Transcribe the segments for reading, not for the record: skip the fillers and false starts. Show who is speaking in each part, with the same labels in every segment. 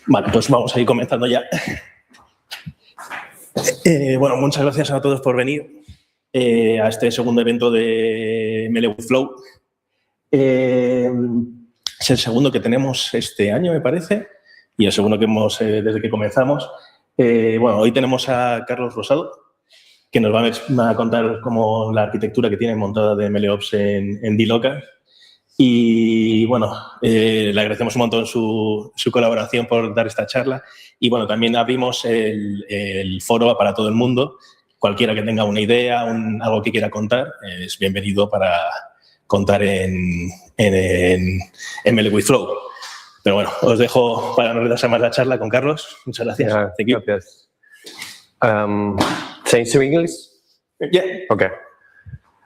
Speaker 1: Vale, pues vamos a ir comenzando ya. Bueno, muchas gracias a todos por venir a este segundo evento de MLflow. Es el segundo que tenemos este año, me parece, y el segundo que hemos desde que comenzamos. Bueno, hoy tenemos a Carlos Rosado, que nos va a contar cómo la arquitectura que tiene montada de MLOps en dLocal. Y, bueno, le agradecemos un montón su colaboración por dar esta charla. Y, bueno, también abrimos el foro para todo el mundo. Cualquiera que tenga una idea, algo que quiera contar, es bienvenido para contar en MLflow. Pero, bueno, os dejo para no retrasar más la charla con Carlos. Muchas gracias.
Speaker 2: Thank you. Gracias. Change to English?
Speaker 1: Yeah.
Speaker 2: Okay.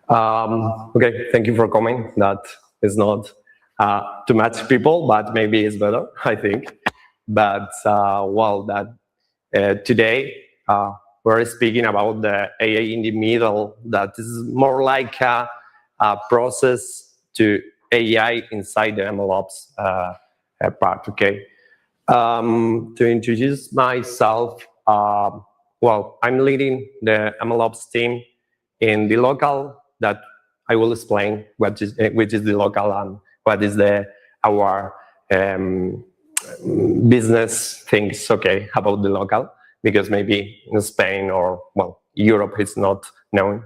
Speaker 2: Okay, thank you for coming. That is not too much people, but maybe it's better, I think. But, well, today we're speaking about the AI-in-the-middle. That is more like a process to AI inside the MLOps part, okay? To introduce myself, well, I'm leading the MLOps team in dLocal. That I will explain which is dLocal and what is our business things, okay, about dLocal, because maybe in Spain or, well, Europe is not known.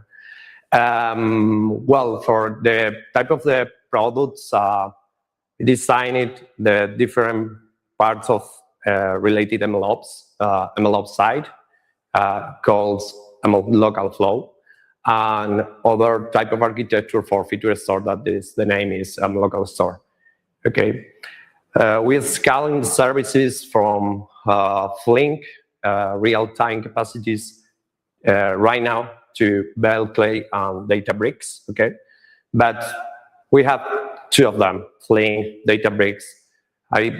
Speaker 2: Well, for the type of the products, designed the different parts of related MLOps side called MLflow, and other type of architecture for feature store that is, the name is local store. Okay, we're scaling services from Flink, real-time capacities right now to Clay and Databricks. Okay, but we have two of them, Flink, Databricks. I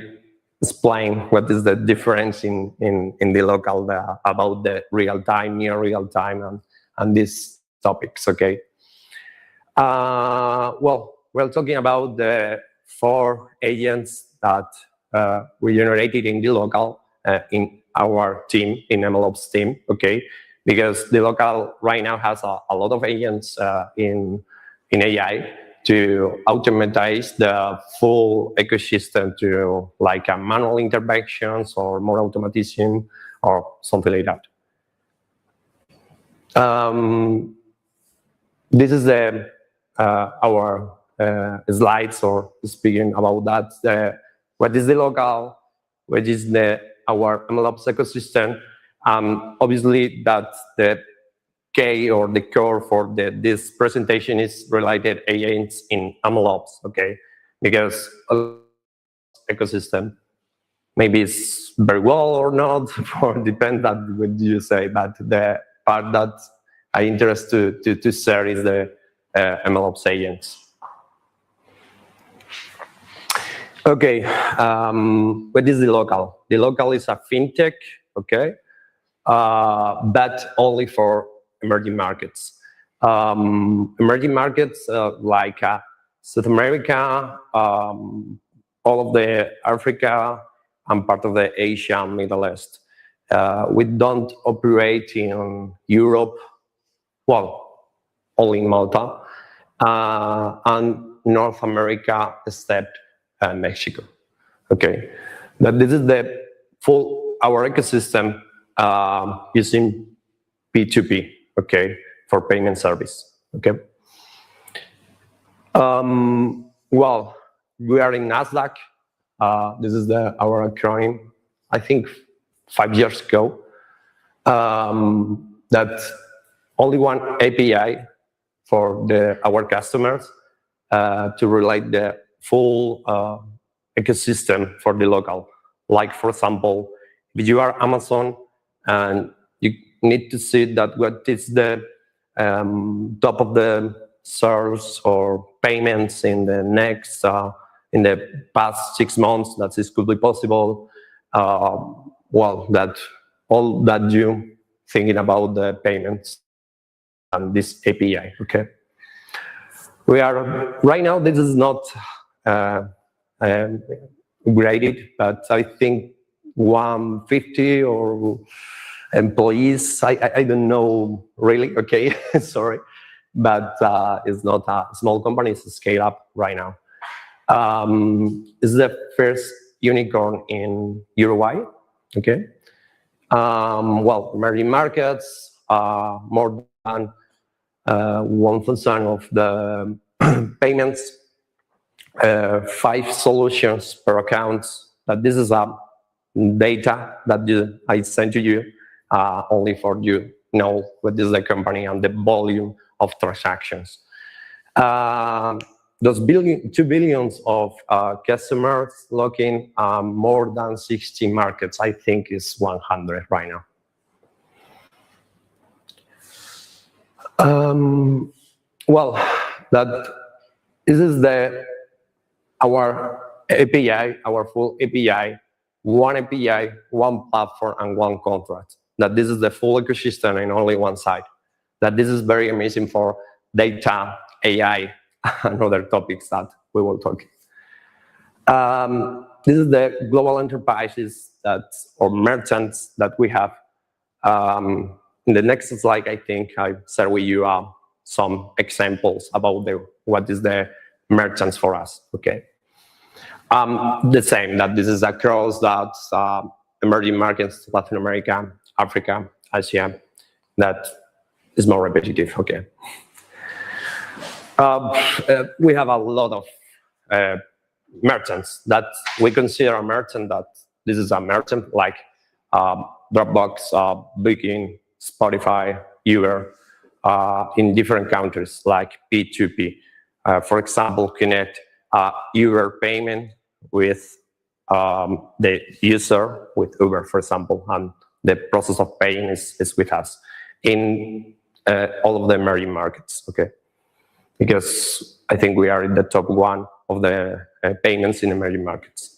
Speaker 2: explain what is the difference in dLocal about the real-time, near real-time, and these topics, okay? Well, we're talking about the 4 agents that we generated in dLocal in our team, in MLOps team, okay? Because dLocal right now has a lot of agents in AI to automatize the full ecosystem to like manual interventions or more automation or something like that. This is our slides or speaking about that. What is dLocal? What is our MLOps ecosystem? Obviously, that's the K or the core for this presentation is related agents in MLOps, okay? Because ecosystem maybe it's very well or not, or depends on what you say, but the part that I interest to share is the MLOps agents. Okay, what is dLocal? dLocal is a fintech, okay, but only for emerging markets. Emerging markets like South America, all of the Africa, and part of the Asia and Middle East. We don't operate in Europe, well, only in Malta, and North America except Mexico. Okay, but this is the full our ecosystem using P2P, okay, for payment service. Okay. Well, we are in Nasdaq. This is our acronym. I think 5 years ago. That only one API for our customers to relate the full ecosystem for dLocal. Like, for example, if you are Amazon and you need to see that what is the top of the sales or payments in the next, in the past 6 months, that this could be possible. Well, that all that you thinking about the payments and this API, okay? We are, right now, this is not graded, but I think 150 or employees. I don't know really. Okay, sorry, but it's not a small company. It's a scale up right now. It's the first unicorn in Uruguay. Okay. Well, emerging markets, more than 1% of the payments, 5 solutions per account. But this is data that I sent to you only for you know what is the company and the volume of transactions. Those 2 billion of customers looking more than 60 markets, I think is 100 right now. Well, this is our API, our full API, one API, one platform, and one contract. That this is the full ecosystem in only one side. That this is very amazing for data, AI, and other topics that we will talk. This is the global enterprises or merchants that we have. In the next slide, I think I share with you some examples about what is the merchants for us. Okay, the same. That this is across that emerging markets, Latin America, Africa, Asia. That is more repetitive. Okay. We have a lot of merchants that we consider a merchant. That this is a merchant like Dropbox, Booking, Spotify, Uber, in different countries like P2P. For example, connect Uber payment with the user with Uber, for example, and the process of paying is with us in all of the emerging markets. Okay. Because I think we are in the top 1 of the payments in emerging markets.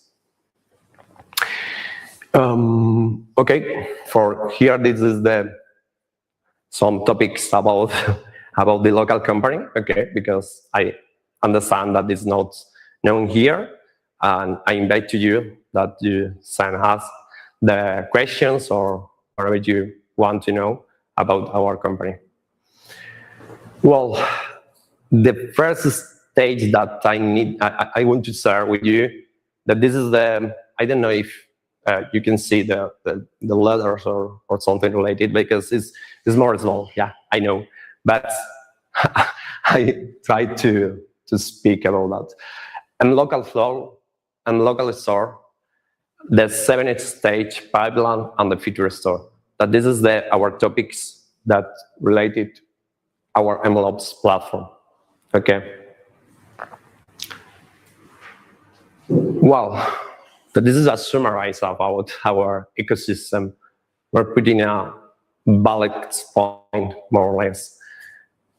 Speaker 2: Okay, for here, this is some topics about the local company. Okay, because I understand that it's not known here, and I invite you that you send us the questions or whatever you want to know about our company. Well, the first stage that I want to share with you, that this is I don't know if you can see the letters or something related, because it's more small. Yeah, I know, but I try to speak about that. MLflow and local store, the 7th stage pipeline and the future store. That this is our topics that related our MLOps platform. Okay. Well, so this is a summary about our ecosystem. We're putting a bullet point, more or less,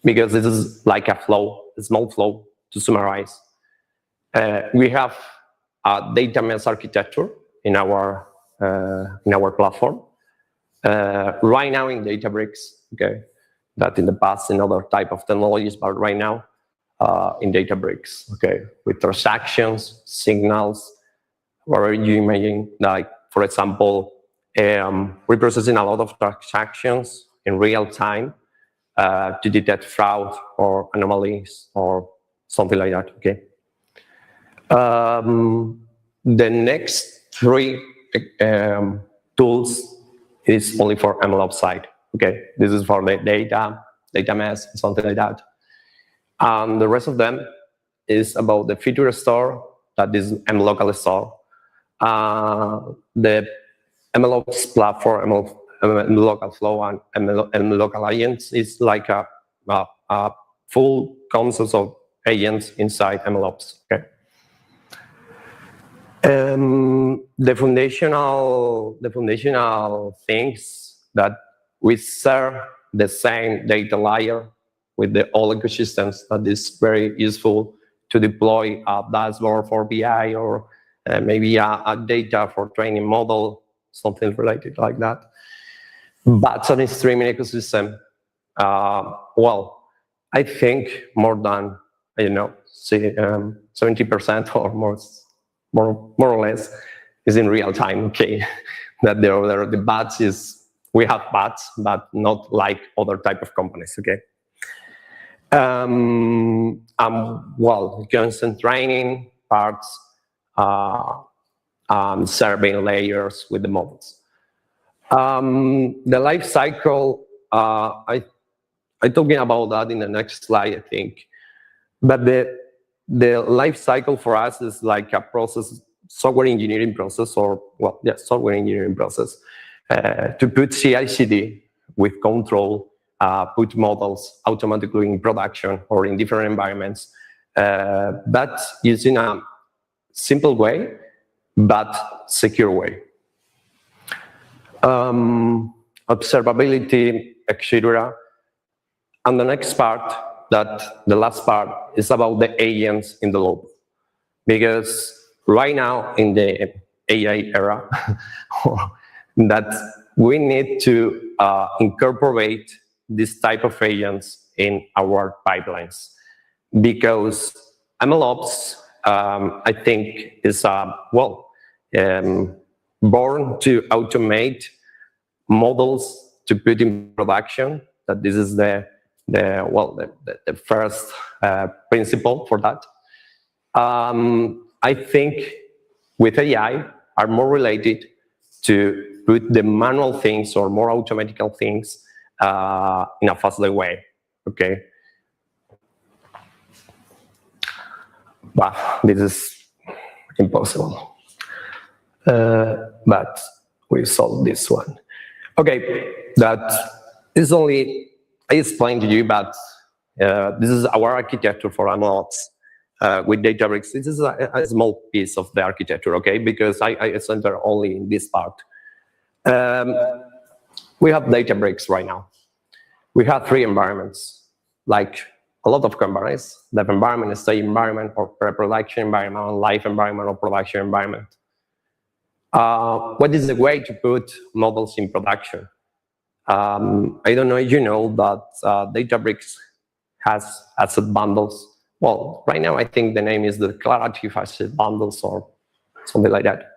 Speaker 2: because this is like a flow, a small flow to summarize. We have a data mesh architecture in our platform. Right now in Databricks, okay, that in the past in other type of technologies, but right now in Databricks, okay, with transactions, signals, whatever you imagine. Like, for example, we're processing a lot of transactions in real time to detect fraud or anomalies or something like that. Okay. The next 3 tools is only for MLOps side. Okay, this is for the data mesh, something like that. And the rest of them is about the feature store, that is MLocal store. The MLOps platform, MLflow and MLlocal agents is like a full concept of agents inside MLOps. Okay. The foundational things that we share the same data layer with the all ecosystems, that is very useful to deploy a dashboard for BI or maybe a data for training model, something related like that. But on a streaming ecosystem, well, I think more than, 70% or more, more or less, is in real time, okay? That the batch is, we have batch, but not like other type of companies, okay? Well, constant training parts, serving layers with the models. The life cycle, I'm talking about that in the next slide, I think. But the life cycle for us is like a process, software engineering process, or, well, yeah, software engineering process, to put CI/CD with control, put models automatically in production or in different environments, but using a simple way, but secure way. Observability, etc. And the next part, the last part, is about the agents in the loop. Because right now in the AI era, that we need to incorporate this type of agents in our pipelines. Because MLOps, I think, is born to automate models to put in production. That this is the first principle for that. I think with AI are more related to put the manual things or more automatical things in a faster way. Okay. But this is impossible. But we solved this one. Okay, that is only, I explained to you, but this is our architecture for MLOps with Databricks. This is a small piece of the architecture, okay, because I center only in this part. We have Databricks right now. We have 3 environments, like a lot of companies: dev environment, stage environment, or pre-production environment, live environment, or production environment. What is the way to put models in production? I don't know if you know that Databricks has asset bundles. Well, right now I think the name is the declarative asset bundles or something like that.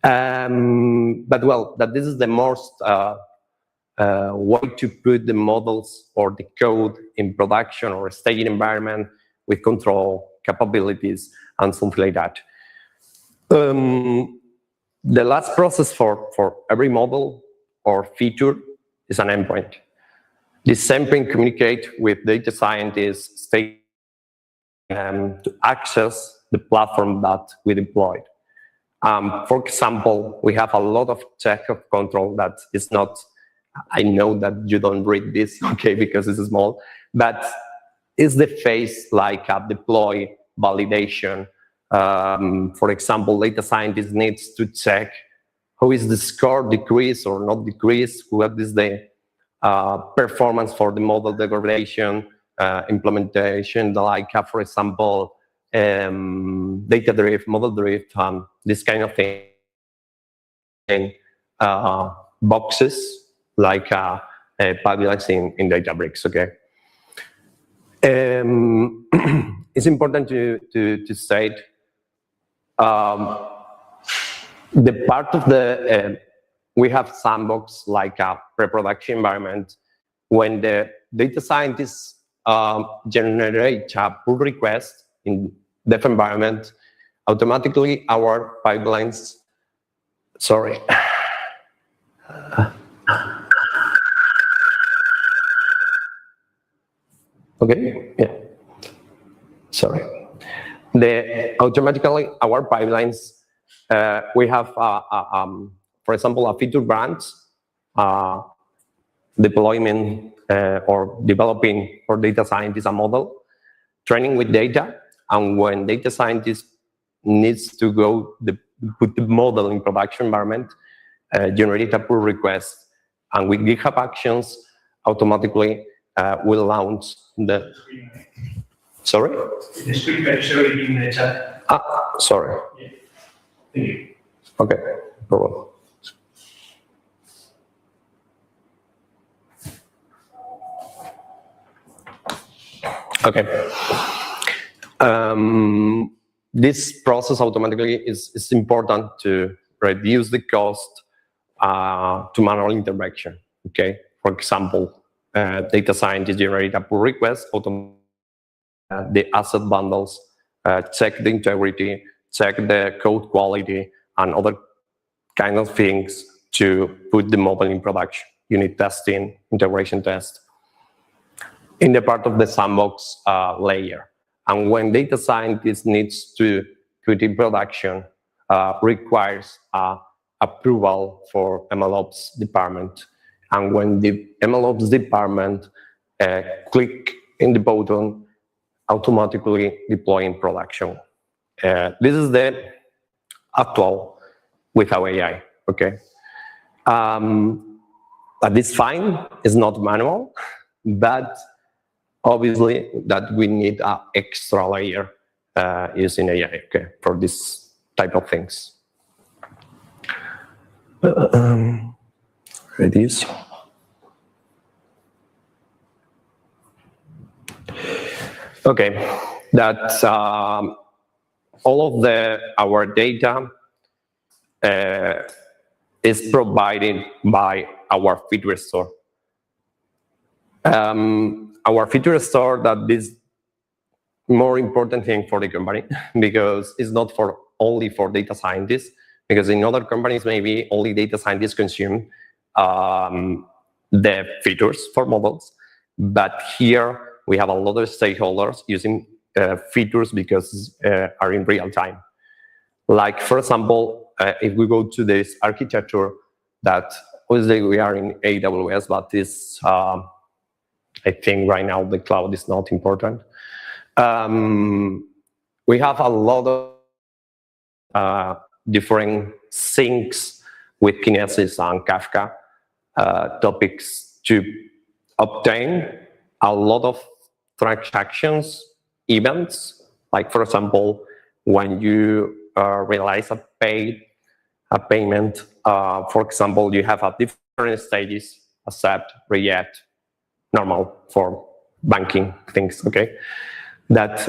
Speaker 2: But well, that this is the most way to put the models or the code in production or a staging environment with control, capabilities, and something like that. The last process for every model or feature is an endpoint. This endpoint communicates with data scientists to access the platform that we deployed. For example, we have a lot of check of control that is not, I know that you don't read this, okay, because it's small, but it's the phase like a deploy, validation. For example, data scientist needs to check how is the score decrease or not decrease, what is the performance for the model degradation, implementation, like, for example, data drift, model drift, this kind of thing. Boxes like pipelines in Databricks, okay? It's important to state the part of the, we have sandbox like a pre-production environment. When the data scientists generate a pull request in dev environment, automatically our pipelines, sorry. Okay, yeah, sorry. Automatically our pipelines, we have, for example, a feature branch, deployment or developing for data scientists a model, training with data, and when data scientist needs to go put the model in production environment, generate a pull request, and with GitHub Actions, automatically will launch the. Sorry?
Speaker 1: The screen can show it in the chat.
Speaker 2: Sorry.
Speaker 1: Yeah. Thank you.
Speaker 2: Okay, go on. Okay. this process automatically is important to reduce the cost to manual interaction. Okay, for example, data scientists generate a pull request, the asset bundles, check the integrity, check the code quality, and other kind of things to put the model in production. Unit testing, integration test, in the part of the sandbox layer. And when data scientist needs to put in production, requires approval for MLOps department. And when the MLOps department click in the button, automatically deploy in production. This is the actual without AI, okay? But it's fine, it's not manual, but obviously that we need an extra layer using AI, okay, for this type of things. Reduce. Okay, that's all of our data is provided by our feature store. Our feature store, that is more important thing for the company because it's not only for data scientists, because in other companies maybe only data scientists consume the features for models, but here we have a lot of stakeholders using features because are in real time. Like, for example, if we go to this architecture, that obviously we are in AWS, but this, I think right now the cloud is not important. We have a lot of different syncs with Kinesis and Kafka topics to obtain a lot of transactions, events. Like, for example, when you realize a payment, for example, you have different stages: accept, reject, normal for banking things. Okay, that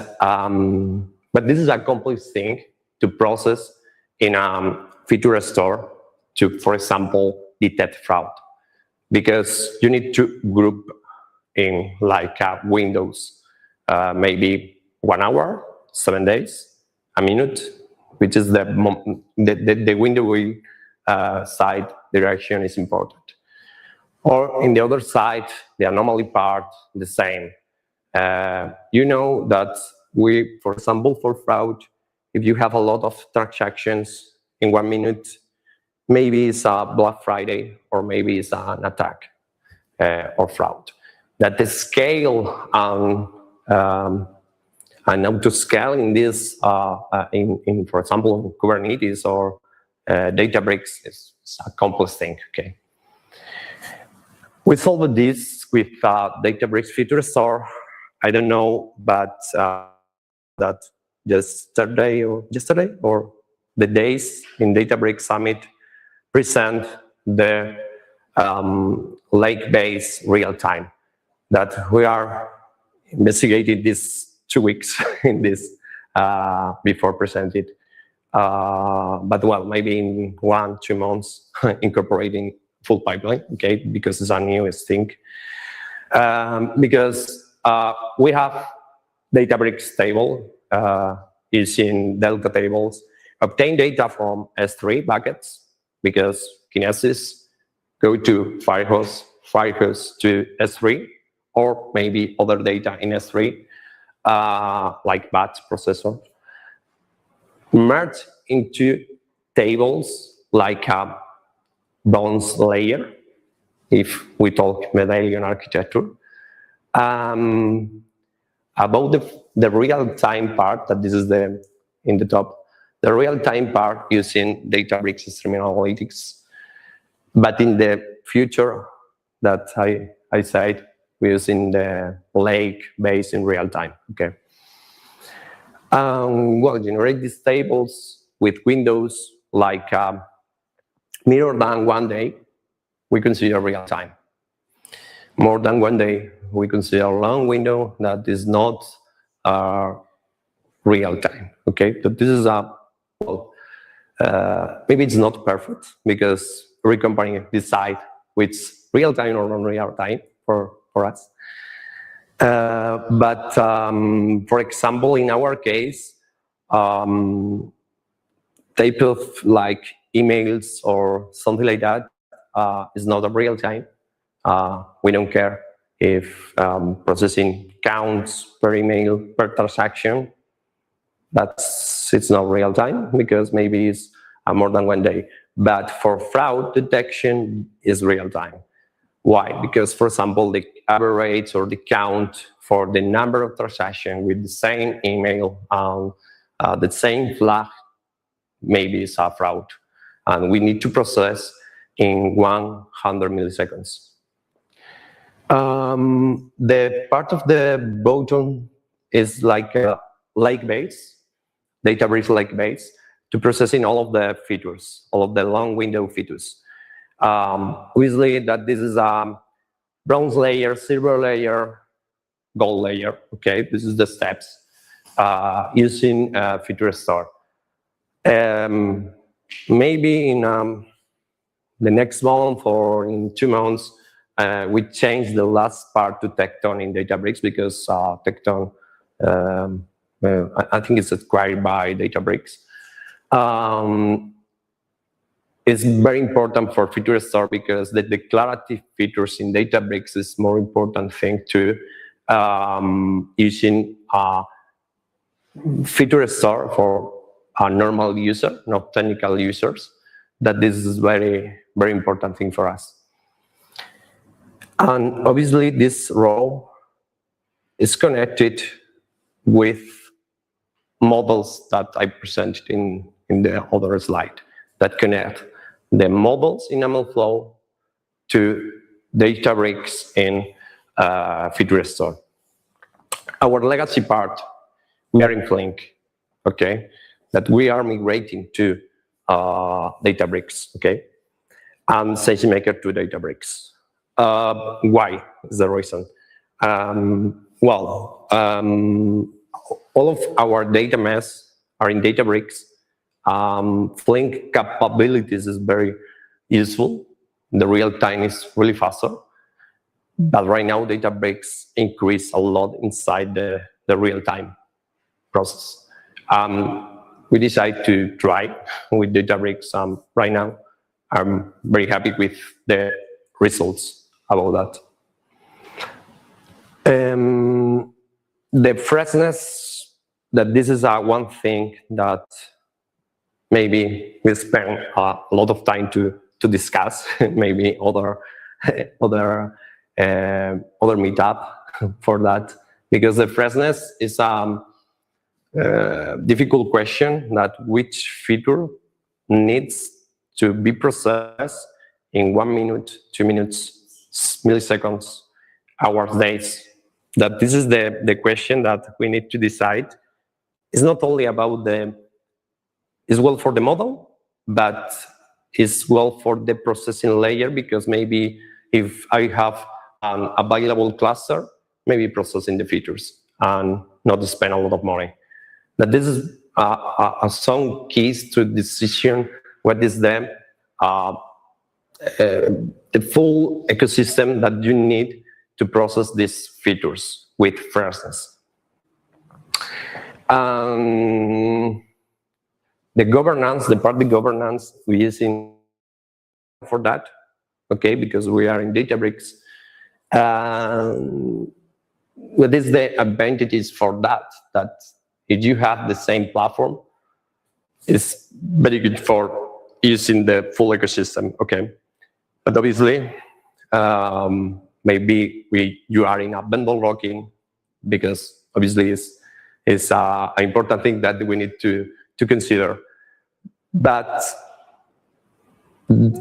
Speaker 2: but this is a complex thing to process in a feature store to, for example, detect fraud, because you need to group in like windows, maybe 1 hour, 7 days, a minute, which is the window side direction is important. Or in the other side, the anomaly part, the same. You know that we, for example, for fraud, if you have a lot of transactions in 1 minute, maybe it's a Black Friday, or maybe it's an attack or fraud. That the scale and auto-scaling this in, for example, Kubernetes or Databricks is a complex thing, okay? We solved this with Databricks feature store. I don't know, but that yesterday or the days in Databricks Summit present the lake-based real-time that we are investigating this 2 weeks in this before presented. But well, maybe in 1-2 months incorporating full pipeline, okay, because it's a newest thing. Because we have Databricks table using Delta tables, obtain data from S3 buckets, because Kinesis go to Firehose, Firehose to S3, or maybe other data in S3, like batch processor. Merge into tables like a bones layer, if we talk medallion architecture. About the real-time part, that this is in the top, the real-time part using Databricks streaming analytics. But in the future, that I said, we're using the lake based in real time, okay? Well, generate these tables with windows like mirror than 1 day, we consider real time. More than 1 day, we consider a long window that is not real time, okay? Okay, so this is well, maybe it's not perfect because every company decide which real time or non-real time for us. But for example, in our case, type of like emails or something like that is not a real time. We don't care if processing counts per email per transaction. It's not real time because maybe it's more than 1 day. But for fraud detection is real time. Why? Because, for example, the average or the count for the number of transactions with the same email and the same flag maybe is a fraud. And we need to process in 100 milliseconds. The part of the bottom is like a lake-based, Databricks lake-based, to processing all of the features, all of the long window features. Obviously, that this is a bronze layer, silver layer, gold layer. Okay, this is the steps using feature store. Maybe in the next month or in 2 months, we change the last part to Tecton in Databricks because Tecton, I think it's acquired by Databricks. It's very important for feature store because the declarative features in Databricks is more important thing to using feature store for a normal user, not technical users. That this is very, very important thing for us. And obviously, this role is connected with models that I presented in the other slide that connect the models in MLflow to Databricks in feature store. Our legacy part, we are in Flink, okay, that we are migrating to Databricks, okay, and SageMaker to Databricks. Why is the reason? All of our data mesh are in Databricks. Flink capabilities is very useful. The real time is really faster. But right now, Databricks increase a lot inside the real time process. We decided to try with Databricks right now. I'm very happy with the results about that. The freshness, that this is one thing that maybe we spend a lot of time to discuss, maybe other meetup for that, because the freshness is a difficult question that which feature needs to be processed in 1 minute, 2 minutes, milliseconds, hours, days. That this is the question that we need to decide. It's not only about it's well for the model, but it's well for the processing layer, because maybe if I have an available cluster, maybe processing the features and not spend a lot of money. But this is some keys to decision. What is the full ecosystem that you need to process these features with freshness? The governance, the party governance, we're using for that, okay, because we are in Databricks. What is the advantages for that? That if you have the same platform, it's very good for using the full ecosystem, okay? But obviously, maybe you are in a vendor locking, because obviously it's an important thing that we need to consider. But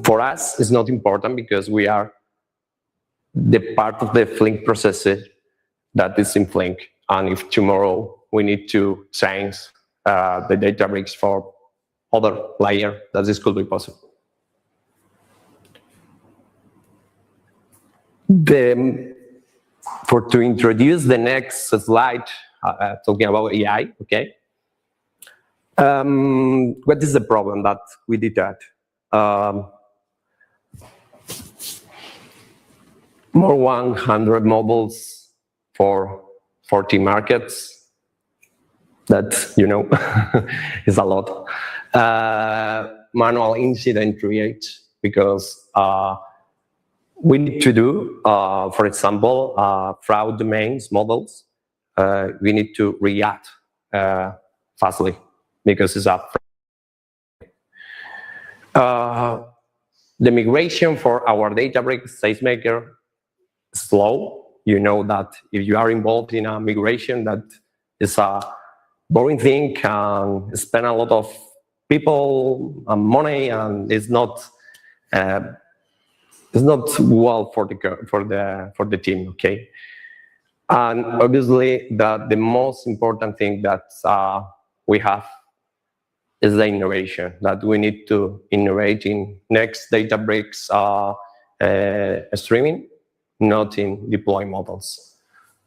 Speaker 2: for us, it's not important because we are the part of the Flink processor that is in Flink. And if tomorrow we need to change the Databricks for other layer, that this could be possible. To introduce the next slide, talking about AI, okay? What is the problem that we did that? More 100 models for 40 markets. That, is a lot. Manual incident triage, because we need to do, for example, fraud domains models. We need to react fastly because it's a the migration for our Databricks SageMaker is slow. You know that if you are involved in a migration, that is a boring thing, and spend a lot of people and money, and it's not well for the team. Okay, and obviously the most important thing that we have is the innovation, that we need to innovate in next Databricks streaming, not in deploy models.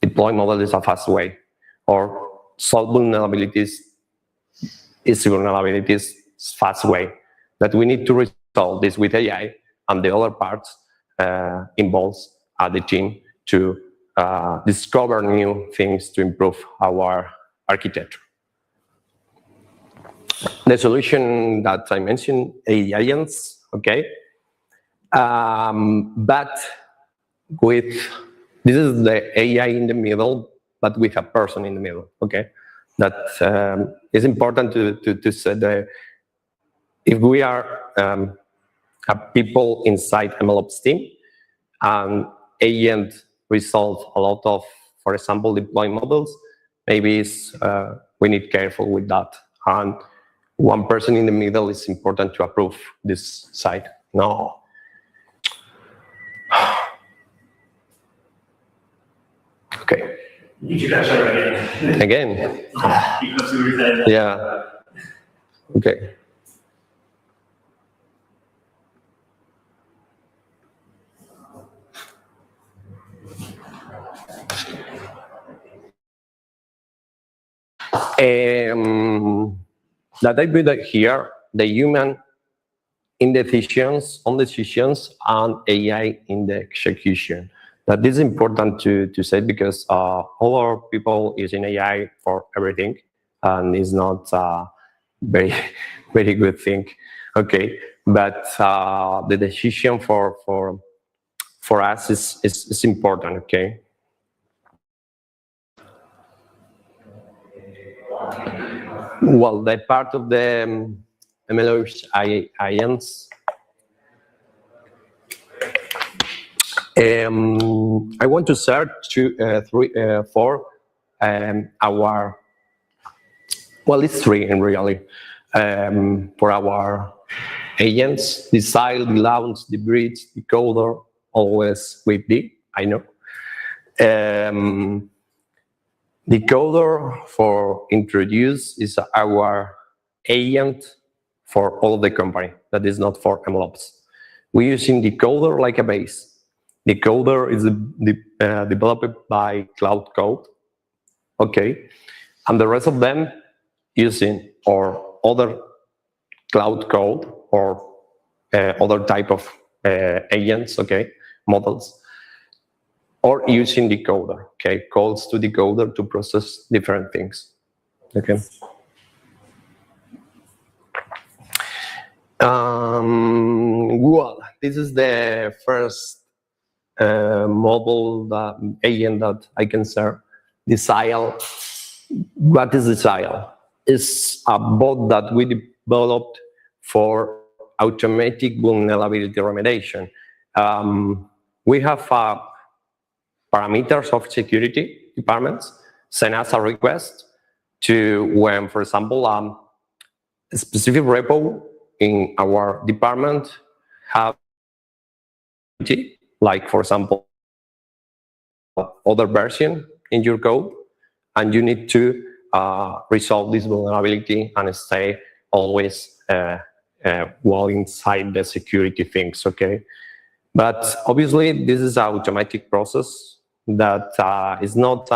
Speaker 2: Deploy model is a fast way, or solve vulnerabilities is vulnerabilities fast way. That we need to resolve this with AI, and the other parts involves the team to discover new things to improve our architecture. The solution that I mentioned, agents, okay, but with this is the AI in the middle, but with a person in the middle, okay. That is important to say that if we are have people inside MLOps team, and agent resolve a lot of, for example, deploy models, maybe we need careful with that. And one person in the middle is important to approve this side. No. Okay.
Speaker 1: You should answer
Speaker 2: Again. Yeah. Okay. That I put here, the human in decisions, on decisions, and AI in the execution. That is important to say, because all our people using AI for everything, and it's not a very, very good thing. Okay, but the decision for us is important. Okay. Well, the part of the MLOps agents, I want to search for our, well, it's three in really, for our agents: the style, the launch, the bridge, the coder, always with the, I know. The coder for introduce is our agent for all the company. That is not for MLOps. We're using the coder like a base. The coder is developed by Cloud Code. Okay, and the rest of them using or other Cloud Code or other type of agents. Okay, models. Or using decoder, okay, calls to decoder to process different things, okay. Well, this is the first model, the agent that I can serve. The SILE. What is the SILE? It's a bot that we developed for automatic vulnerability remediation. We have parameters of security departments send us a request to when, for example, a specific repo in our department have, like, for example, other version in your code, and you need to resolve this vulnerability and stay always well inside the security things, okay? But obviously, this is an automatic process that is not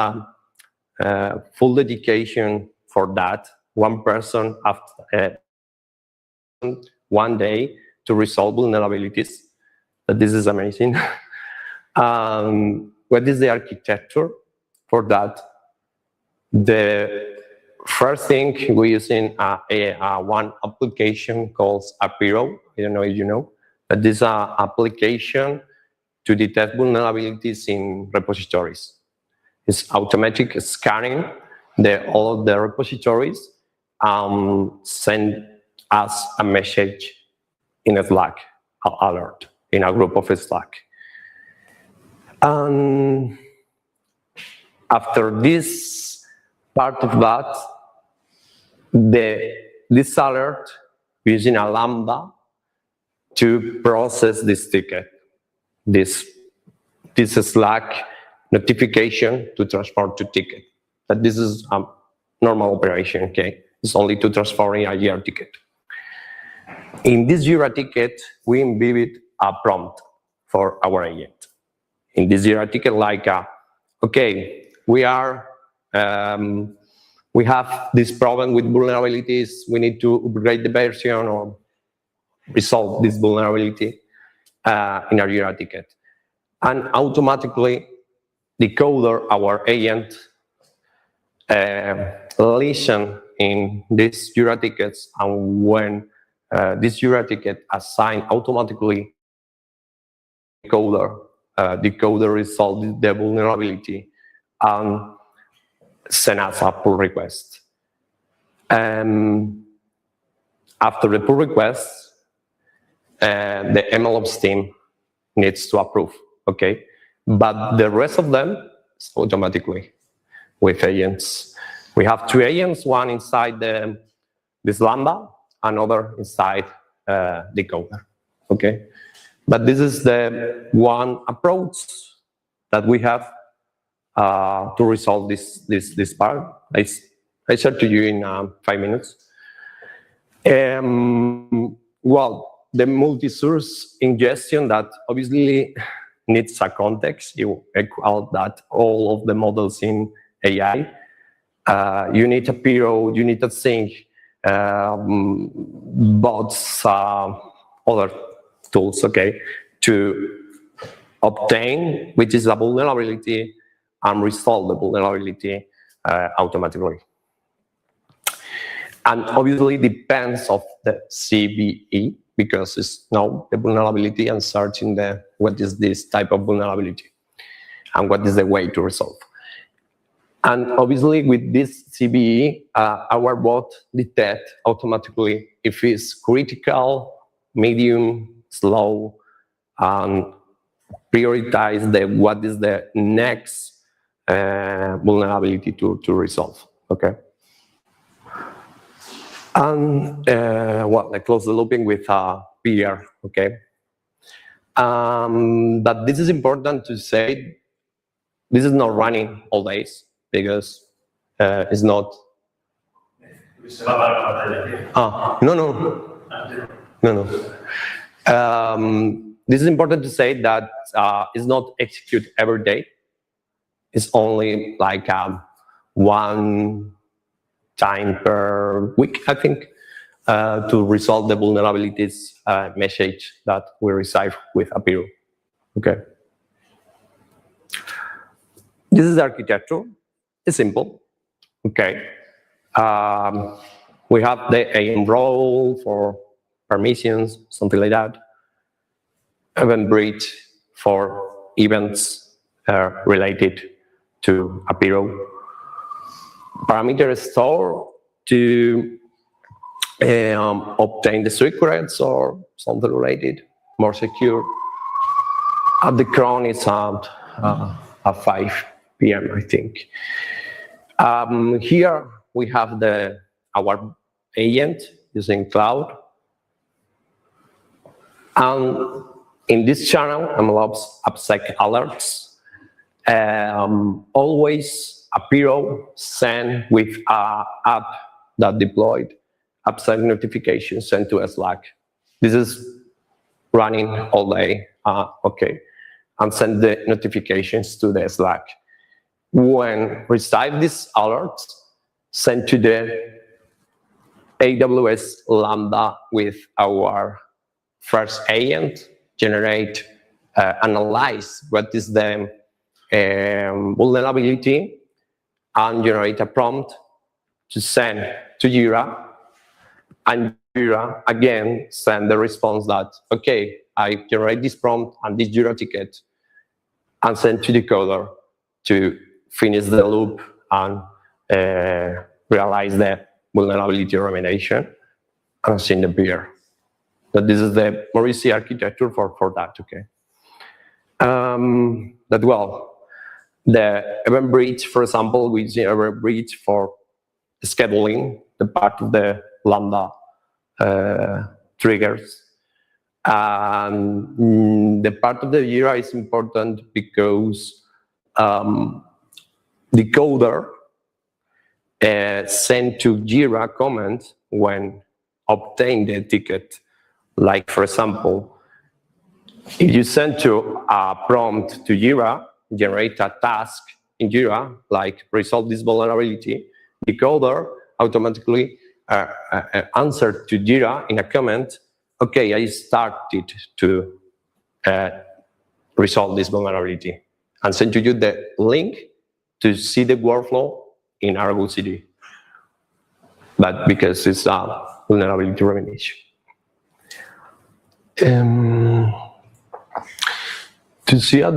Speaker 2: full dedication for that. one person after 1 day to resolve vulnerabilities. But this is amazing. What is the architecture for that? The first thing we're using one application called Apiro. I don't know if you know, but this is an application to detect vulnerabilities in repositories. It's automatic scanning all of the repositories, send us a message in a Slack, an alert in a group of Slack. And after this part of that, this alert using a Lambda to process this ticket, this Slack notification to transform to ticket. But this is a normal operation, okay? It's only to transform a Jira ticket. In this Jira ticket, we embedded a prompt for our agent. In this Jira ticket, like, okay, we have this problem with vulnerabilities. We need to upgrade the version or resolve this vulnerability in our Jira ticket. And automatically, the coder, our agent, listen in these Jira tickets, and when this Jira ticket assigned automatically the coder resolved the vulnerability and send us a pull request. After the pull request, the MLOps team needs to approve, okay? But the rest of them is automatically with agents. We have 2 agents, one inside this Lambda, another inside the coder, okay? But this is the one approach that we have to resolve this part. I share to you in 5 minutes. Well, the multi-source ingestion that obviously needs a context. You equal that all of the models in AI. You need a Piro, you need a sync, bots, other tools, okay, to obtain which is a vulnerability and resolve the vulnerability automatically. And obviously depends of the CVE, because it's now the vulnerability and searching what is this type of vulnerability and what is the way to resolve. And obviously with this CVE, our bot detect automatically if it's critical, medium, slow, and prioritize what is the next vulnerability to resolve, okay? And well, I close the looping with PR, okay? But this is important to say, this is not running all days because it's not. No. This is important to say that it's not execute every day. It's only like 1 time per week, I think, to resolve the vulnerabilities message that we receive with Apiro. Okay. This is the architecture. It's simple. Okay. We have the AM role for permissions, something like that. Event bridge for events related to Apiro. Parameter store to obtain the secrets or something related, more secure. At the cron is at 5 p.m. I think. Here we have our agent using cloud, and in this channel, MLOps AppSec alerts. Always Apiro send with an app that deployed AppSec notifications sent to a Slack. This is running all day, okay, and send the notifications to the Slack. When receive these alerts, send to the AWS Lambda with our first agent, generate, analyze what is the vulnerability, and generate a prompt to send to Jira, and Jira again send the response that, okay, I generate this prompt and this Jira ticket, and send to the coder to finish the loop and realize the vulnerability remediation and send the peer. So this is the more easy architecture for that, okay? That well, the event bridge, for example, we use event bridge for scheduling the part of the Lambda triggers. And the part of the Jira is important because the coder send to Jira comment when obtain the ticket. Like, for example, if you send to a prompt to Jira, generate a task in Jira, like resolve this vulnerability, the coder automatically answer to Jira in a comment, okay, I started to resolve this vulnerability, and send to you the link to see the workflow in Argo CD. But because it's a vulnerability remediation. To see a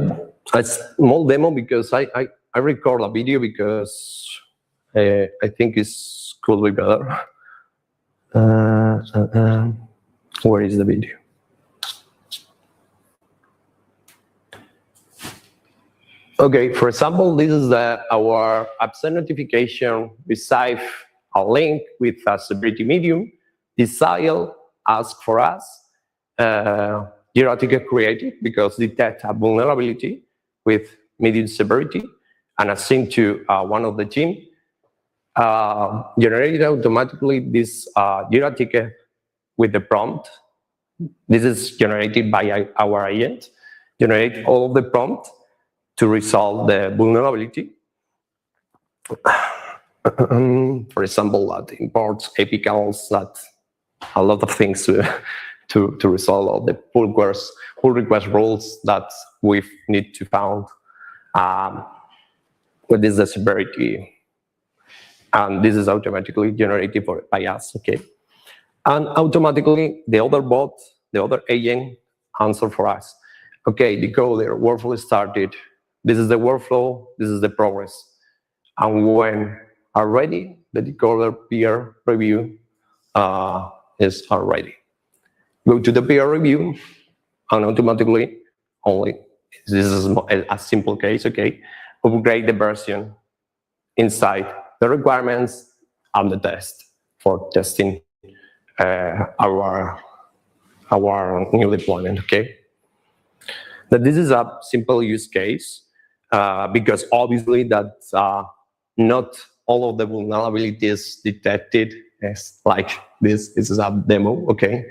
Speaker 2: small demo, because I record a video because I think it's could be better. Where is the video? Okay, for example, this is our absent notification. Receive a link with a severity medium. This SIL asks for us Jira ticket created because detect a vulnerability with medium severity, and assign to one of the team. Generated automatically this Jira ticket with the prompt. This is generated by our agent. Generate all of the prompt to resolve the vulnerability. For example, that imports APIs, that a lot of things to resolve all the pull request rules that we need to found. What is the severity? And this is automatically generated by us, okay? And automatically, the other bot, the other agent, answer for us. Okay, the coder, workflow started. This is the workflow, this is the progress. And when are ready, the decoder peer review is already. Go to the peer review, and automatically, only, this is a simple case, okay? Upgrade the version inside the requirements and the test for testing our new deployment, okay? That this is a simple use case because obviously that not all of the vulnerabilities detected is like this. This is a demo, okay?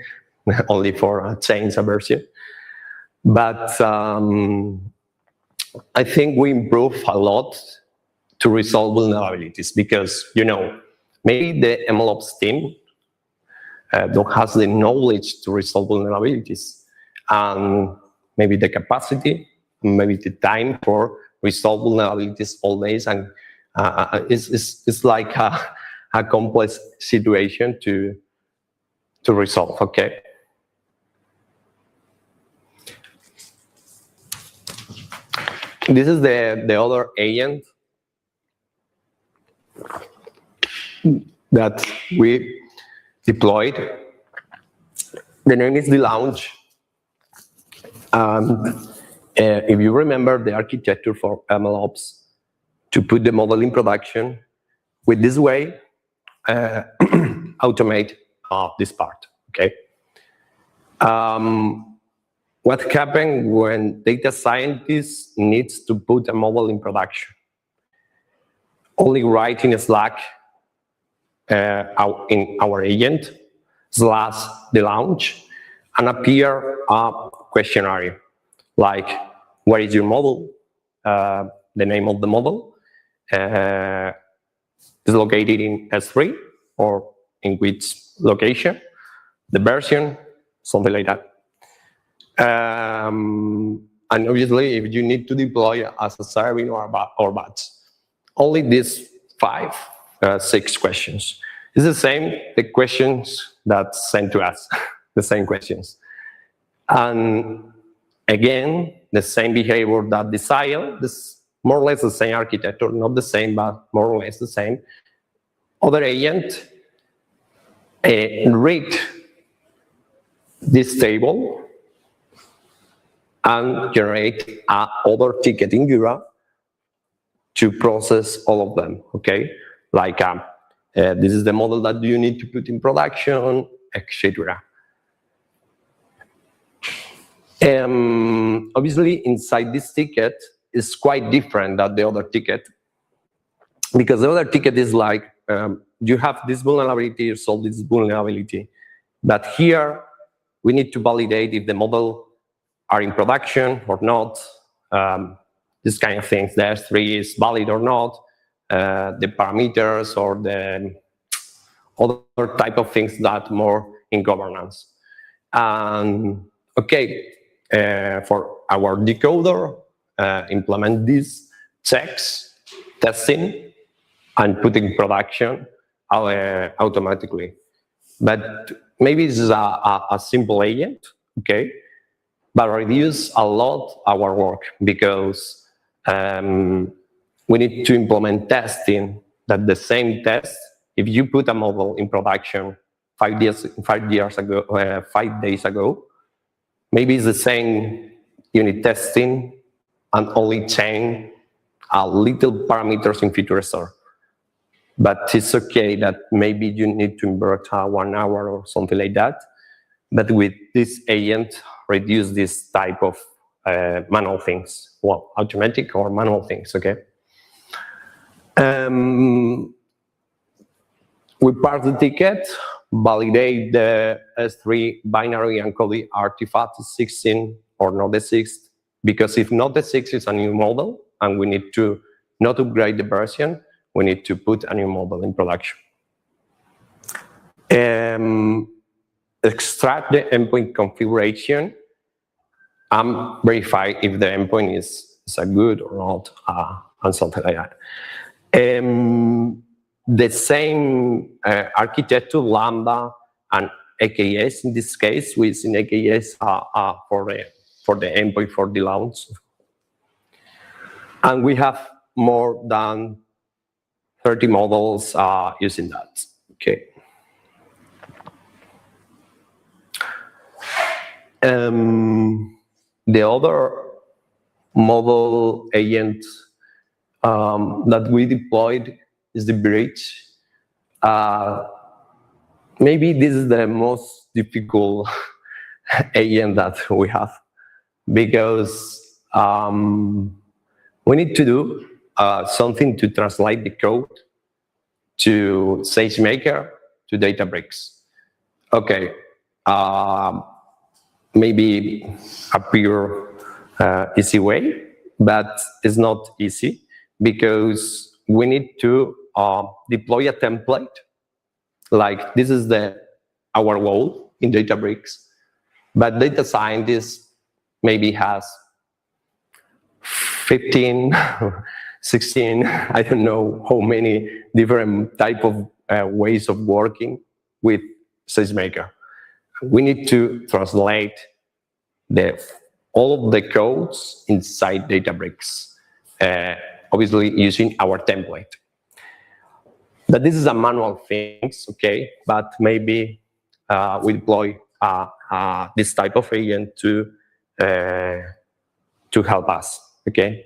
Speaker 2: Only for change a version. But I think we improve a lot to resolve vulnerabilities because, you know, maybe the MLOps team don't have the knowledge to resolve vulnerabilities, and maybe the capacity, maybe the time for resolve vulnerabilities always, and it's like a complex situation to resolve, okay? This is the other agent that we deployed. The name is the launch. If you remember the architecture for MLOps, to put the model in production, with this way, automate this part, okay? What happens when data scientists needs to put a model in production? Only write in Slack in our agent / the launch, and appear a questionnaire like, where is your model? The name of the model is located in S3 or in which location, the version, something like that. And obviously, if you need to deploy as a serving or batch, only these 6 questions. It's the same, the questions that's sent to us, the same questions. And again, the same behavior that desire, this more or less the same architecture, not the same, but more or less the same. Other agent read this table and generate other ticket in Jira to process all of them, okay? Like, this is the model that you need to put in production, etc. Obviously, inside this ticket is quite different than the other ticket, because the other ticket is like, you have this vulnerability, solve this vulnerability. But here, we need to validate if the model are in production or not, this kind of things. The S3 is valid or not, the parameters or the other type of things that more in governance. Okay, for our decoder, implement these checks, testing, and put in production automatically. But maybe this is a simple agent, okay, but reduce a lot our work, because we need to implement testing that the same test, if you put a model in production 5 days ago, maybe it's the same unit testing and only change a little parameters in feature store. But it's okay that maybe you need to invert 1 hour or something like that. But with this agent, reduce this type of manual things. Well, automatic or manual things, okay? We parse the ticket, validate the S3 binary and code the artifact 16 or not the 6th, because if not the 6th is a new model, and we need to not upgrade the version, we need to put a new model in production. Extract the endpoint configuration and verify if the endpoint is a good or not, and something like that. The same architecture, Lambda and AKS in this case, we use in AKS for the endpoint for the launch. And we have more than 30 models using that, okay. The other model agent that we deployed is the bridge. Maybe this is the most difficult agent that we have, because we need to do something to translate the code to SageMaker to Databricks. Okay, maybe a pure easy way, but it's not easy, because we need to deploy a template. Like, this is our goal in Databricks, but data scientists maybe has 15, 16, I don't know how many different type of ways of working with SageMaker. We need to translate all of the codes inside Databricks, obviously using our template. But this is a manual thing, okay? But maybe we deploy this type of agent to help us, okay?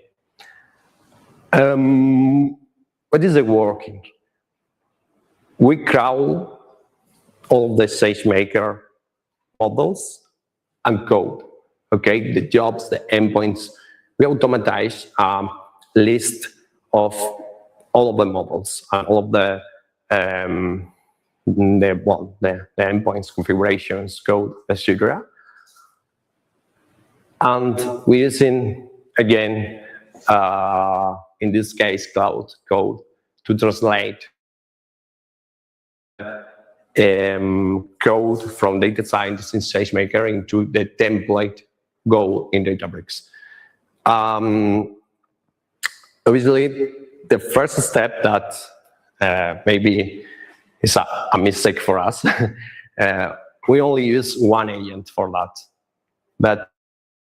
Speaker 2: What is the working? We crawl all the SageMaker models and code, okay? The jobs, the endpoints. We automatize a list of all of the models and all of the endpoints, configurations, code, etc. And we're using, again, in this case, cloud code to translate code from data science in SageMaker into the template Go in Databricks. Obviously, the first step that maybe is a mistake for us, we only use one agent for that. But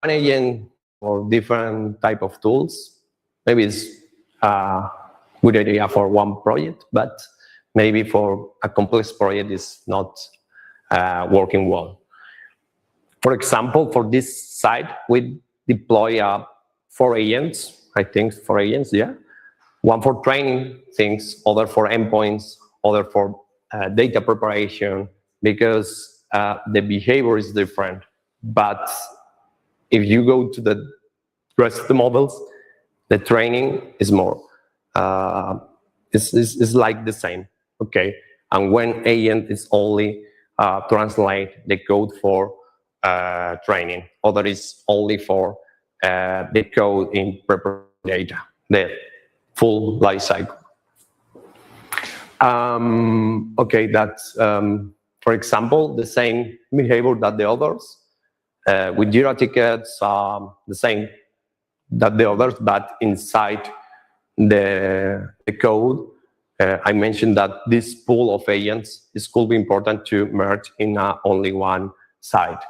Speaker 2: one agent for different type of tools, maybe it's a good idea for one project, but maybe for a complex project it's not working well. For example, for this site, we deploy 4 agents, I think 4 agents, yeah. One for training things, other for endpoints, other for data preparation, because the behavior is different. But if you go to the rest of the models, the training is more, it's like the same, okay? And one agent is only translate the code for training, other is only for the code in preparation data, the full lifecycle. Okay, that's, for example, the same behavior that the others. With Jira tickets, the same that the others, but inside the code, I mentioned that this pool of agents could be important to merge in only one site.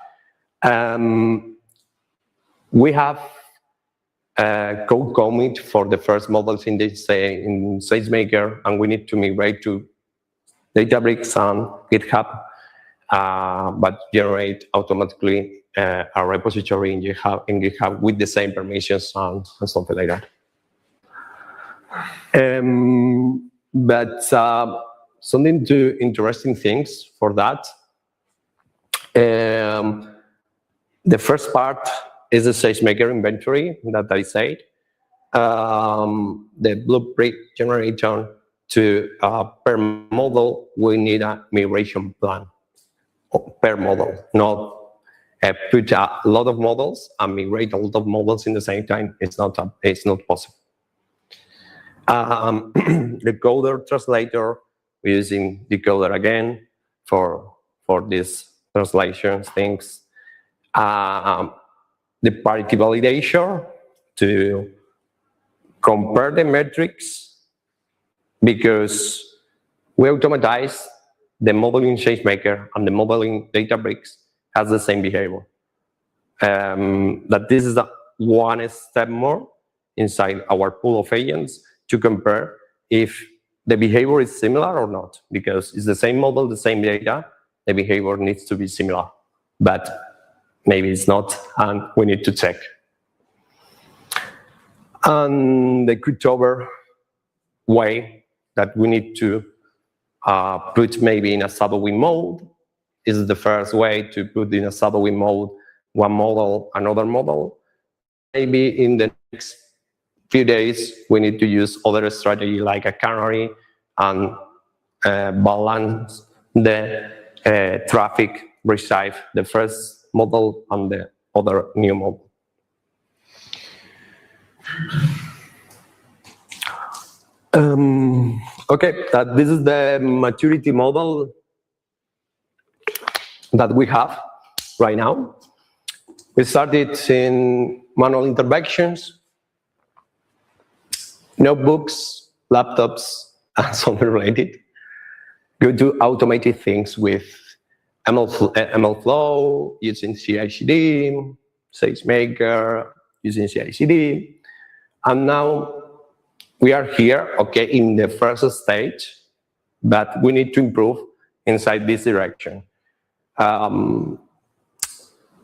Speaker 2: We have code commit for the first models in SageMaker, and we need to migrate to Databricks and GitHub, but generate automatically a repository in GitHub with the same permissions and something like that. But something to interesting things for that. The first part is the SageMaker inventory that I said. The blueprint generator to per model, we need a migration plan per model, not put a lot of models and migrate a lot of models in the same time. It's not possible. The coder translator, we're using decoder again for these translations things. The parity validation to compare the metrics, because we automatize the modeling SageMaker and the modeling Databricks has the same behavior. That this is one step more inside our pool of agents to compare if the behavior is similar or not, because it's the same model, the same data, the behavior needs to be similar, but maybe it's not, and we need to check. And the cutover way that we need to put maybe in a shadowing mode is the first way to put in a shadowing mode one model, another model. Maybe in the next few days, we need to use other strategy like a canary and balance the traffic, receive the first model and the other new model. Okay, this is the maturity model that we have right now. We started in manual interventions, notebooks, laptops, and something related. Go to automated things with MLflow, using CI/CD, SageMaker, using CI/CD. And now we are here, okay, in the first stage, but we need to improve inside this direction.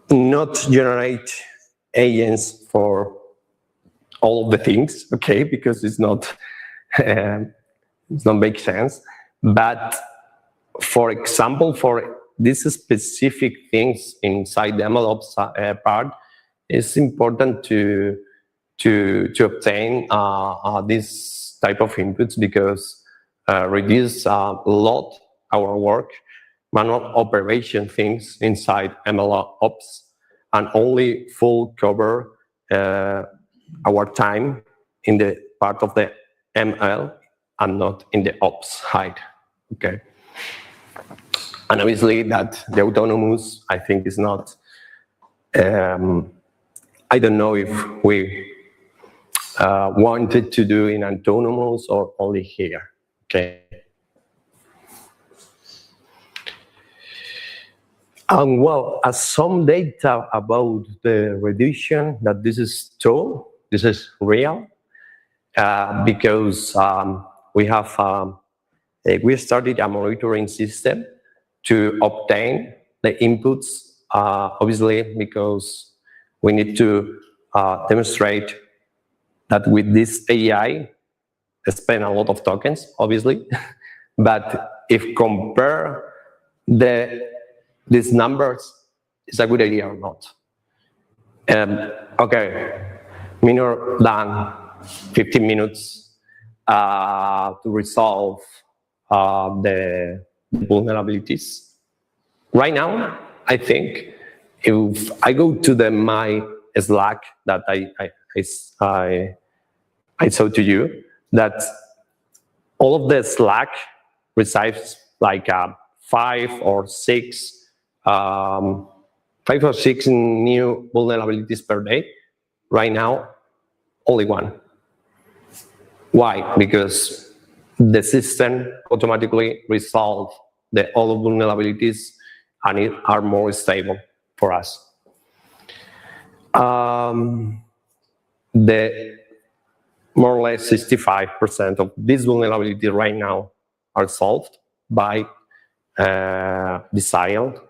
Speaker 2: Not generate agents for all of the things, okay, because it's not make sense. But for example, for these specific things inside the MLOps part, it's important to obtain this type of inputs, because reduce a lot our work, manual operation things inside MLOps, and only full cover our time in the part of the ML and not in the ops side. Okay. And obviously that the autonomous, I think, is not, I don't know if we wanted to do in autonomous or only here, okay? Well, as some data about the reduction, that this is true, this is real, because we have, we started a monitoring system to obtain the inputs, obviously, because we need to demonstrate that with this AI, spend a lot of tokens, obviously, but if compare these numbers, is a good idea or not? Okay, minor than 15 minutes to resolve the vulnerabilities. Right now, I think if I go to my Slack that I showed to you, that all of the Slack receives like 5 or 6 new vulnerabilities per day. Right now, only 1. Why? Because the system automatically resolves all the vulnerabilities and are more stable for us. The more or less 65% of these vulnerabilities right now are solved by Desile.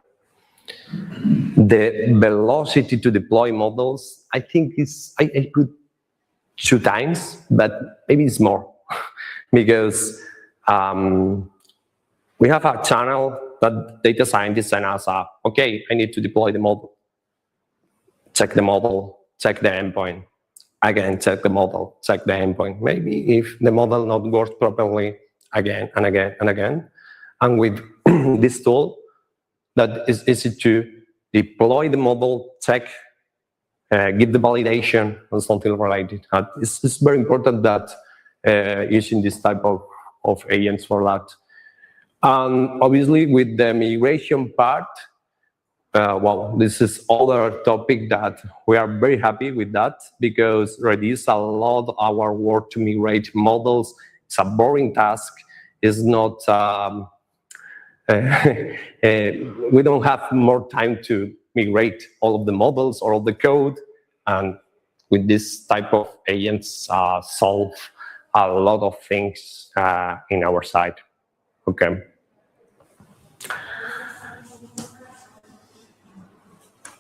Speaker 2: The velocity to deploy models, I think I put 2 times, but maybe it's more because we have a channel that data scientists send us up. Okay, I need to deploy the model. Check the model, check the endpoint. Again, check the model, check the endpoint. Maybe if the model not works properly, again and again and again. And with this tool, that is easy to deploy the model, check, give the validation, and something related. It's very important that using this type of agents for that. And obviously, with the migration part, well, this is other topic that we are very happy with that because reduce a lot our work to migrate models. It's a boring task. It's not. We don't have more time to migrate all of the models or all the code, and with this type of agents, solve a lot of things in our side. Okay.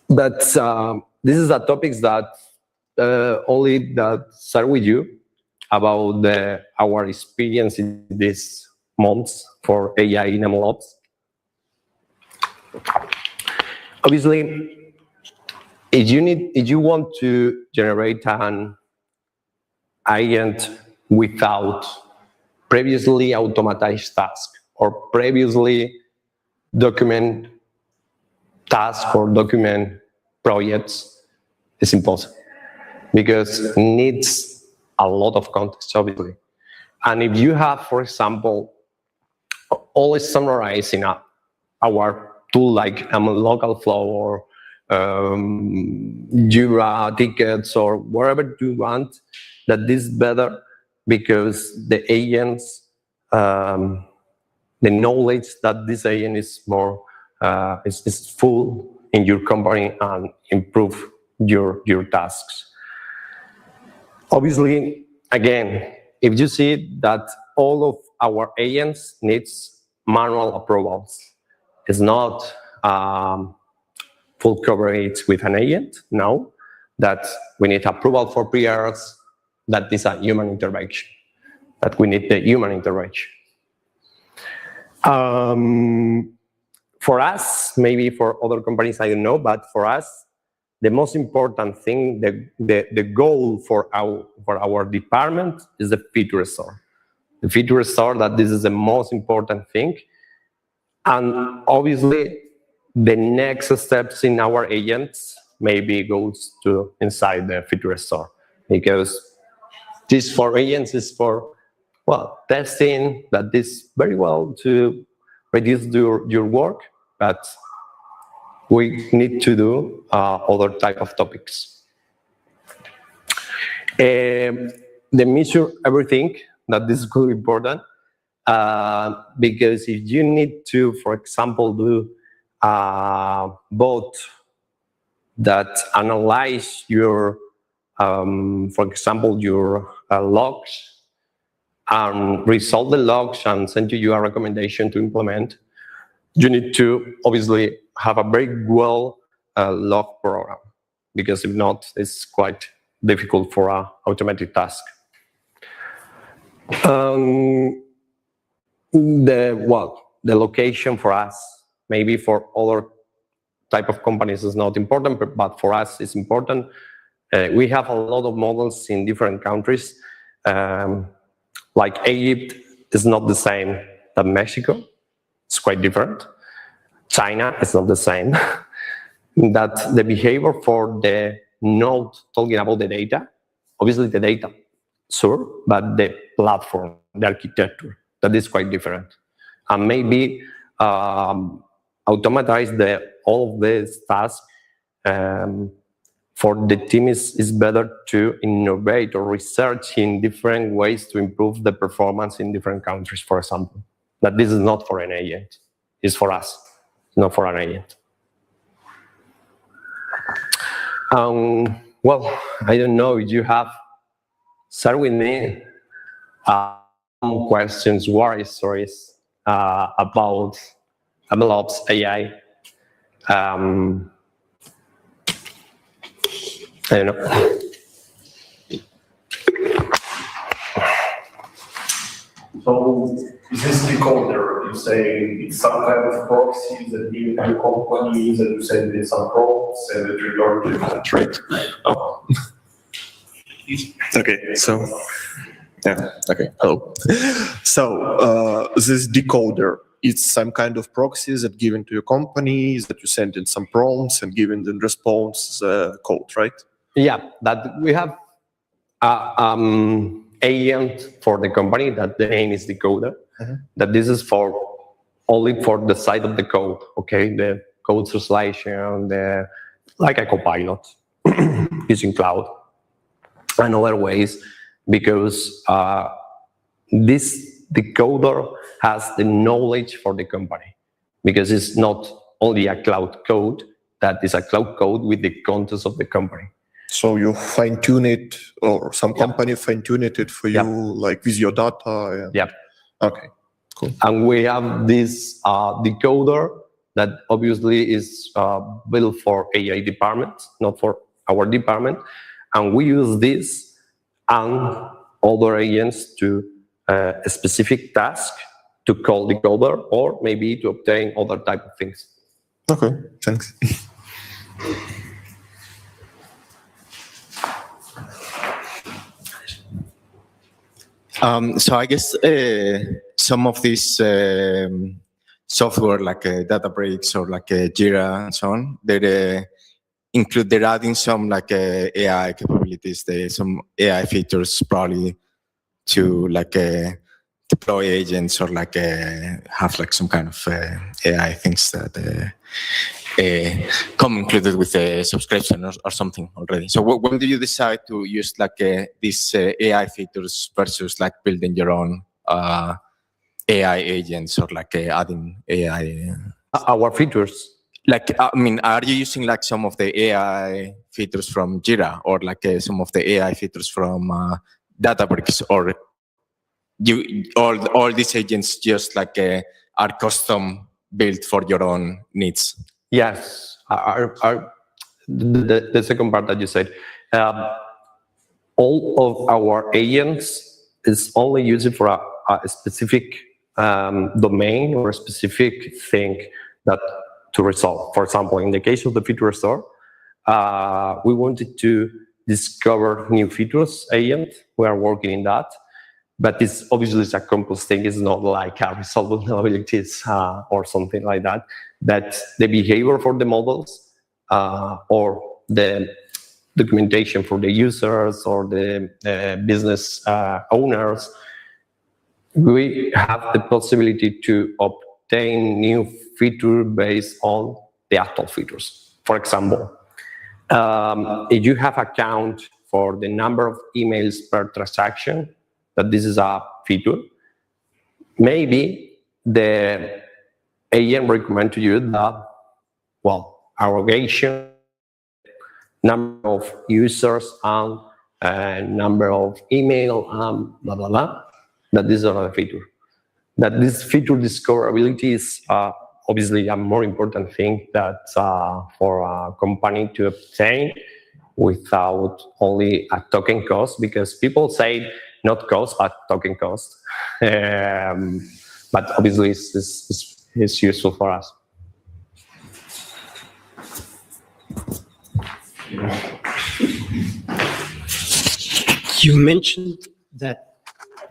Speaker 2: But this is a topic that only that share with you about our experience in these months for AI in MLOps. Obviously, if you want to generate an agent without previously automatized task or previously document task or document projects, it's impossible because it needs a lot of context, obviously. And if you have, for example, always summarizing our tool like MLflow or Jira tickets or wherever you want, that this is better because the agents, the knowledge that this agent is more is full in your company and improve your tasks. Obviously, again, if you see that all of our agents needs manual approvals, it's not full coverage with an agent. No, that we need approval for PRs. That is a human intervention. That we need the human intervention. For us, maybe for other companies, I don't know, but for us, the most important thing, the goal for our department is the feature store. The feature store, that this is the most important thing. And obviously, the next steps in our agents maybe goes to inside the feature store, because this for agents is for, well, testing that is very well to reduce your work, but we need to do other type of topics. The measure everything, that this is really important, because if you need to, for example, do bot that analyze your, for example, your logs, and resolve the logs and send you a recommendation to implement, you need to obviously have a very well log program, because if not, it's quite difficult for an automatic task. The location for us, maybe for other type of companies is not important, but for us it's important. We have a lot of models in different countries. Like Egypt is not the same than Mexico. It's quite different. China is not the same. That the behavior for the node talking about the data, obviously the data, sure, but the platform, the architecture, that is quite different. And maybe automatize all of these tasks. For the team is better to innovate or research in different ways to improve the performance in different countries, for example. That this is not for an agent, it's for us, not for an agent. Well, I don't know if you have shared with me some questions, worries, stories about MLOps AI. I don't know.
Speaker 3: So is this decoder? You say it's some kind of proxy that give to your company, that you send it some prompts and it returns the trait. Oh.
Speaker 4: Okay, so yeah, okay, hello. So this decoder, it's some kind of proxy that given to your company, that you send in some prompts and given the response code, right?
Speaker 2: Yeah, that we have agent for the company that the name is decoder. That this is for only for the side of the code, okay? The code translation, like a copilot using cloud and other ways, because this decoder has the knowledge for the company, because it's not only a cloud code, that is a cloud code with the contents of the company.
Speaker 4: So you fine-tune it, or some company fine-tune it for you, like with your data?
Speaker 2: Yeah.
Speaker 4: Okay, cool.
Speaker 2: And we have this decoder that obviously is built for AI department, not for our department. And we use this and other agents to a specific task to call decoder, or maybe to obtain other type of things.
Speaker 4: Okay, thanks.
Speaker 5: So I guess some of these software like Databricks or like Jira and so on, they're adding some like AI capabilities, some AI features probably to like deploy agents or like have like some kind of AI things that come included with a subscription or something already. So when do you decide to use like these AI features versus like building your own AI agents or like adding AI?
Speaker 2: Our features.
Speaker 5: Like, I mean, are you using like some of the AI features from Jira or like some of the AI features from Databricks, or all these agents just like are custom built for your own needs?
Speaker 2: Yes, the second part that you said, all of our agents is only used for a specific domain or a specific thing that to resolve. For example, in the case of the feature store, we wanted to discover new features agent. We are working in that, but it's obviously a complex thing. It's not like a resolve vulnerabilities or something like that. That the behavior for the models or the documentation for the users or the business owners, we have the possibility to obtain new feature based on the actual features. For example, if you have account for the number of emails per transaction, that this is a feature, maybe the agent recommend to you that, well, aggregation, number of users and number of email and blah, blah, blah, that this is another feature. That this feature discoverability is obviously a more important thing that for a company to obtain without only a token cost, because people say not cost, but token cost. But obviously it's useful for us.
Speaker 6: You mentioned that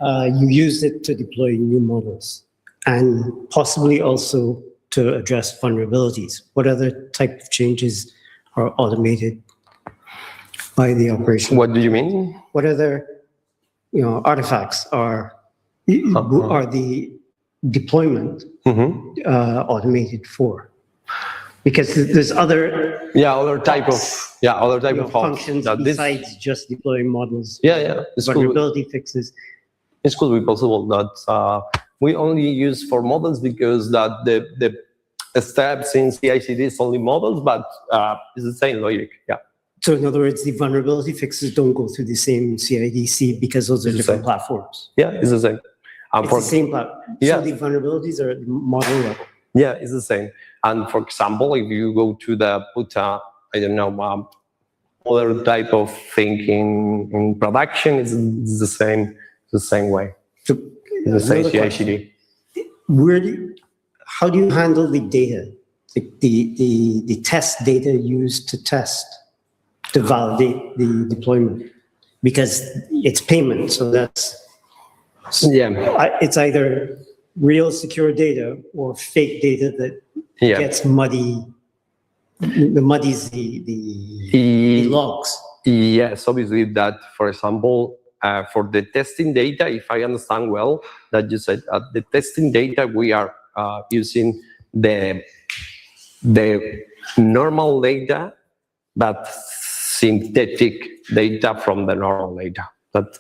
Speaker 6: you used it to deploy new models and possibly also to address vulnerabilities. What other type of changes are automated by the operation?
Speaker 2: What do you mean?
Speaker 6: What other artifacts are the deployment automated for? Because there's other
Speaker 2: other type of
Speaker 6: functions
Speaker 2: that
Speaker 6: besides just deploying models.
Speaker 2: It's
Speaker 6: vulnerability fixes.
Speaker 2: It could be possible that we only use for models because that the steps in CI/CD is only models, but it's the same logic. Yeah.
Speaker 6: So in other words, the vulnerability fixes don't go through the same CI/CD because those are different platforms.
Speaker 2: Yeah, it's the same.
Speaker 6: It's the same platform.
Speaker 2: Yeah.
Speaker 6: So the vulnerabilities are at the model level.
Speaker 2: Yeah, it's the same. And for example, if you go to I don't know, other type of thing in production, it's the same way.
Speaker 6: So
Speaker 2: The same CI/CD.
Speaker 6: How do you handle the data, the test data used to test, to validate the deployment? Because it's payment, so that's it's either real secure data or fake data that gets muddies the logs.
Speaker 2: Yes, obviously that, for example, for the testing data, if I understand well, that you said the testing data, we are using the normal data, but synthetic data from the normal data. That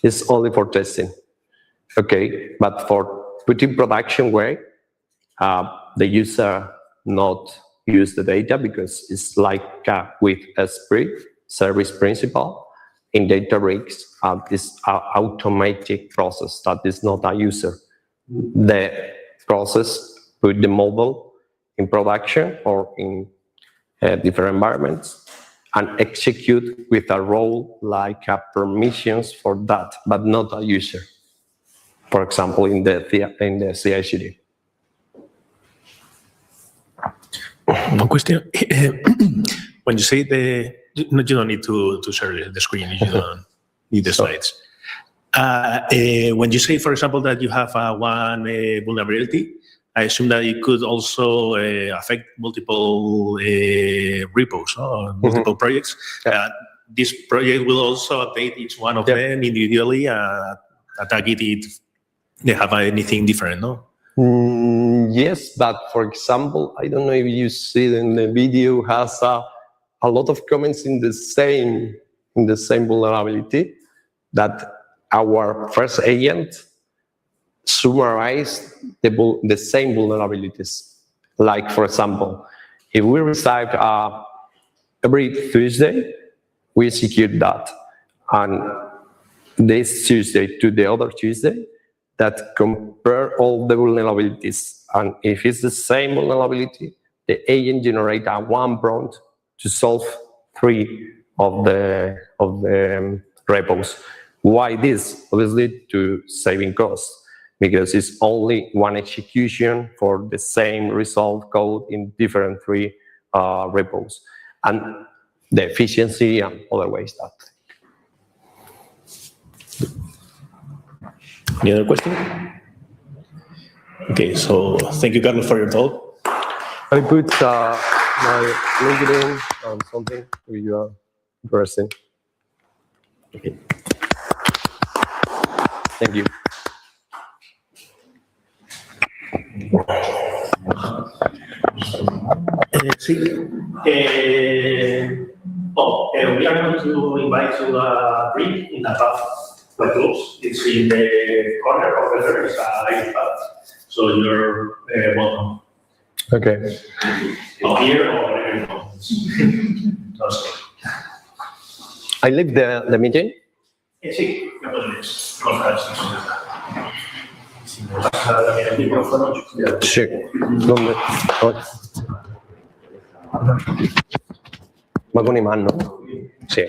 Speaker 2: is only for testing. Okay, but for putting production way, the user not use the data because it's like with a service principal in Databricks, this automatic process that is not a user. The process put the model in production or in different environments and execute with a role like permissions for that, but not a user. For example, in the CI/CD.
Speaker 1: One question. When you say you don't need to share the screen, you don't need the slides. When you say, for example, that you have one vulnerability, I assume that it could also affect multiple repos or multiple projects. This project will also update each one of them individually, attack it if they have anything different, no?
Speaker 2: Yes, but for example, I don't know if you see it in the video, has a lot of comments in the same vulnerability that our first agent summarized the same vulnerabilities. Like, for example, if we receive every Tuesday, we execute that, and this Tuesday to the other Tuesday, that compare all the vulnerabilities. And if it's the same vulnerability, the agent generates one prompt to solve 3 of the repos. Why this? Obviously to saving costs, because it's only one execution for the same resolved code in different 3 repos. And the efficiency and other ways that.
Speaker 1: Any other question? Okay, so thank you, Carlos, for your talk.
Speaker 2: I put my LinkedIn on something if you are interested.
Speaker 1: Okay.
Speaker 2: Thank you.
Speaker 1: Sí. We are going to invite you a drink in a pub quite close. It's in the corner of the there is a Irish pub. So you're welcome.
Speaker 2: Okay.
Speaker 1: Or here or wherever you go.
Speaker 2: I leave the meeting.
Speaker 1: Sí, ya puedes contar. Si me pasa también el micrófono.
Speaker 2: Sí. ¿Dónde? Oh. Va con imán, ¿no? Sí.